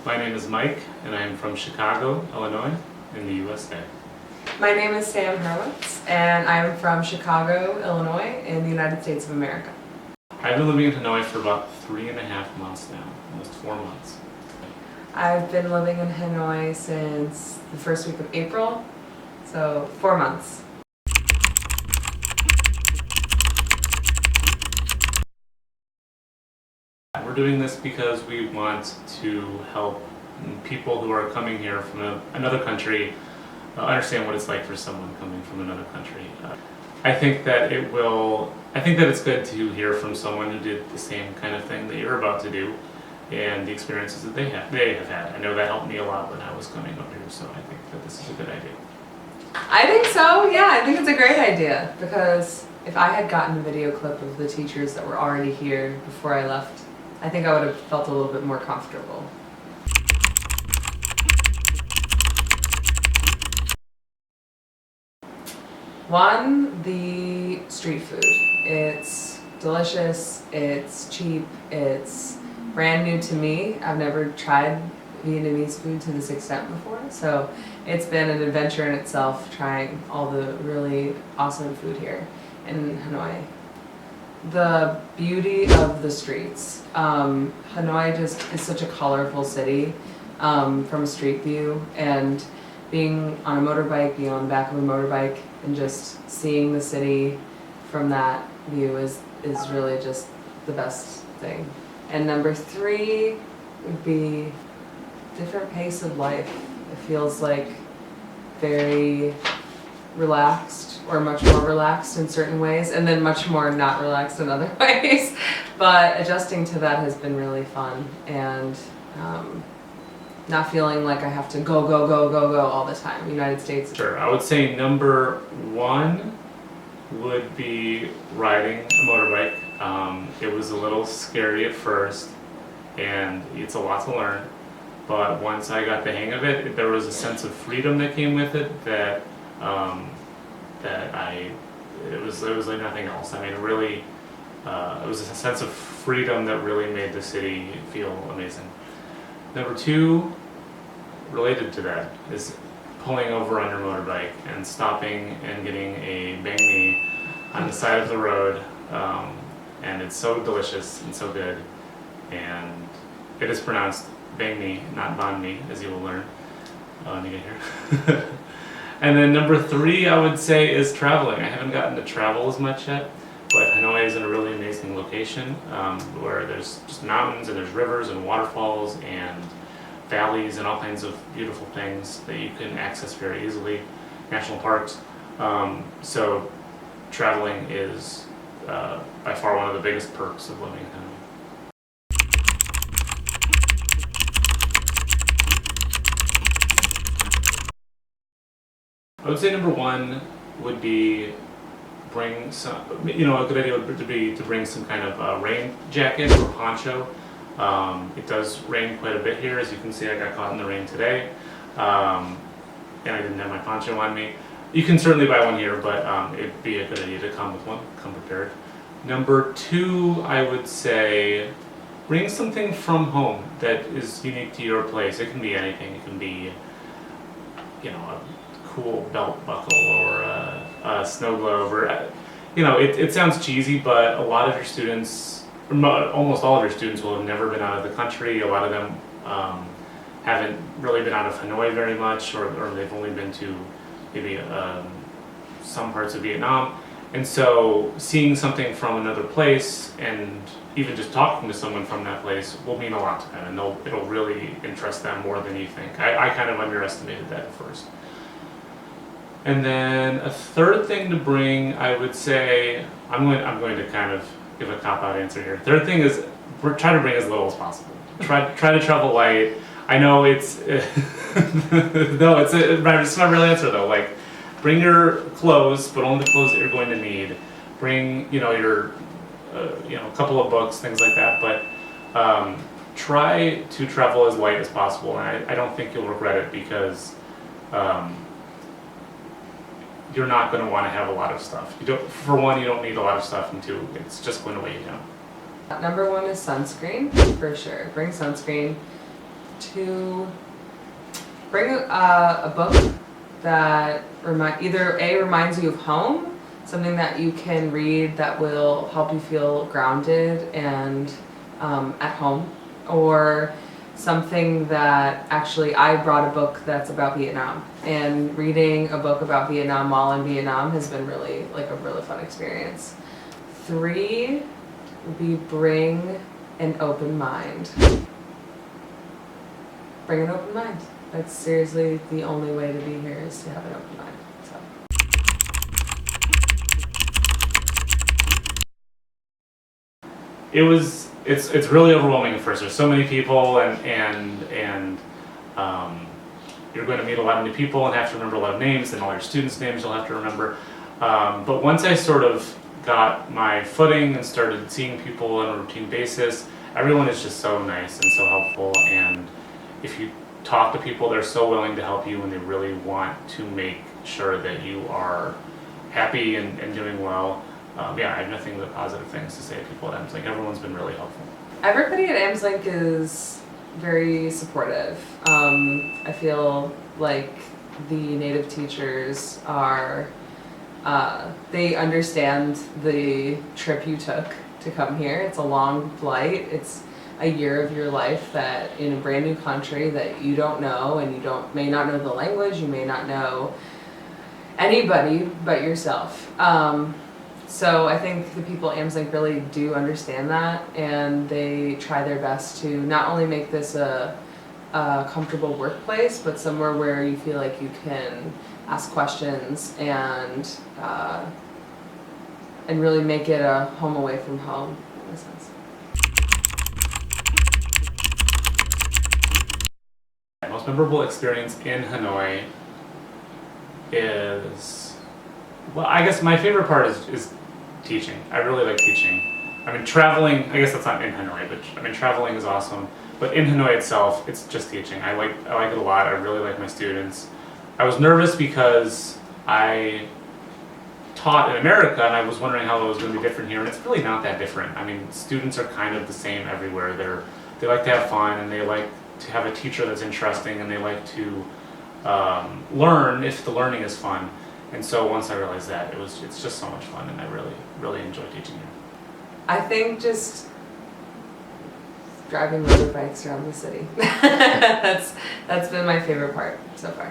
My name is Mike, and I am from Chicago, Illinois, in the USA. My name is Sam Hurwitz, and I am from Chicago, Illinois, in the United States of America. I've been living in Hanoi for about 3.5 months now, almost 4 months. I've been living in Hanoi since the first week of April, so 4 months. We're doing this because we want to help people who are coming here from another country understand what it's like for someone coming from another country. I think that it's good to hear from someone who did the same kind of thing that you're about to do and the experiences that they have had. I know that helped me a lot when I was coming up here, so I think that this is a good idea. I think so, yeah, I think it's a great idea because if I had gotten a video clip of the teachers that were already here before I left, I think I would have felt a little bit more comfortable. One, the street food. It's delicious, it's cheap, it's brand new to me. I've never tried Vietnamese food to this extent before, so it's been an adventure in itself trying all the really awesome food here in Hanoi. The beauty of the streets. Hanoi just is such a colorful city from a street view, and being on a motorbike, being on the back of a motorbike, and just seeing the city from that view is really just the best thing. And number 3 would be different pace of life. It feels like very relaxed, or much more relaxed in certain ways, and then much more not relaxed in other ways. But adjusting to that has been really fun, and not feeling like I have to go all the time. United States. Sure, I would say number 1 would be riding a motorbike. It was a little scary at first, and it's a lot to learn. But once I got the hang of it, there was a sense of freedom that came with it that it was like nothing else. I mean, really, it was a sense of freedom that really made the city feel amazing. Number 2, related to that, is pulling over on your motorbike and stopping and getting a banh mi on the side of the road, and it's so delicious and so good, and it is pronounced banh mi, not banh mi, as you will learn when you get here. And then number 3, I would say, is traveling. I haven't gotten to travel as much yet, but Hanoi is in a really amazing location where there's just mountains and there's rivers and waterfalls and valleys and all kinds of beautiful things that you can access very easily, national parks. So traveling is by far one of the biggest perks of living in Hanoi. I would say number 1 would be bring some, a good idea would be to bring some kind of rain jacket or poncho. It does rain quite a bit here. As you can see, I got caught in the rain today, and I didn't have my poncho on me. You can certainly buy one here, but it'd be a good idea to come with one, come prepared. Number 2, I would say bring something from home that is unique to your place. It can be anything. It can be, a cool belt buckle or a snow globe, or it sounds cheesy, but a lot of your students, almost all of your students, will have never been out of the country. A lot of them haven't really been out of Hanoi very much, or they've only been to maybe some parts of Vietnam. And so seeing something from another place and even just talking to someone from that place will mean a lot to them, and it'll really interest them more than you think. I kind of underestimated that at first. And then a third thing to bring, I would say, I'm going to kind of give a cop-out answer here. Third thing is try to bring as little as possible. Try to travel light. I know it's no, it's my real answer though. Like, bring your clothes, but only the clothes that you're going to need. Bring your a couple of books, things like that. But try to travel as light as possible, and I don't think you'll regret it because. You're not going to want to have a lot of stuff. For one, you don't need a lot of stuff, and 2, it's just going to weigh you down. Number 1 is sunscreen, for sure. Bring sunscreen. to bring a book that either A, reminds you of home, something that you can read that will help you feel grounded and at home, or something that actually I brought a book that's about Vietnam, and reading a book about Vietnam while in Vietnam has been really like a really fun experience. 3 would be bring an open mind. Bring an open mind. That's seriously the only way to be here, is to have an open mind. So. It's really overwhelming at first. There's so many people, and you're going to meet a lot of new people and have to remember a lot of names, and all your students' names you'll have to remember. But once I sort of got my footing and started seeing people on a routine basis, everyone is just so nice and so helpful, and if you talk to people, they're so willing to help you, and they really want to make sure that you are happy and doing well. Yeah, I have nothing but positive things to say to people at Amslink. Everyone's been really helpful. Everybody at Amslink is very supportive. I feel like the native teachers are, they understand the trip you took to come here. It's a long flight. It's a year of your life that in a brand new country that you don't know, and you may not know the language, you may not know anybody but yourself. So I think the people at Amslink really do understand that, and they try their best to not only make this a comfortable workplace, but somewhere where you feel like you can ask questions and really make it a home away from home in a sense. Most memorable experience in Hanoi is, well, I guess my favorite part is teaching. I really like teaching. I mean, traveling, I guess that's not in Hanoi, but I mean, traveling is awesome. But in Hanoi itself, it's just teaching. I like it a lot. I really like my students. I was nervous because I taught in America, and I was wondering how it was going to be different here, and it's really not that different. I mean, students are kind of the same everywhere. They like to have fun, and they like to have a teacher that's interesting, and they like to learn if the learning is fun. And so once I realized that, it's just so much fun, and I really enjoy teaching here. I think just driving motorbikes around the city. That's been my favorite part so far.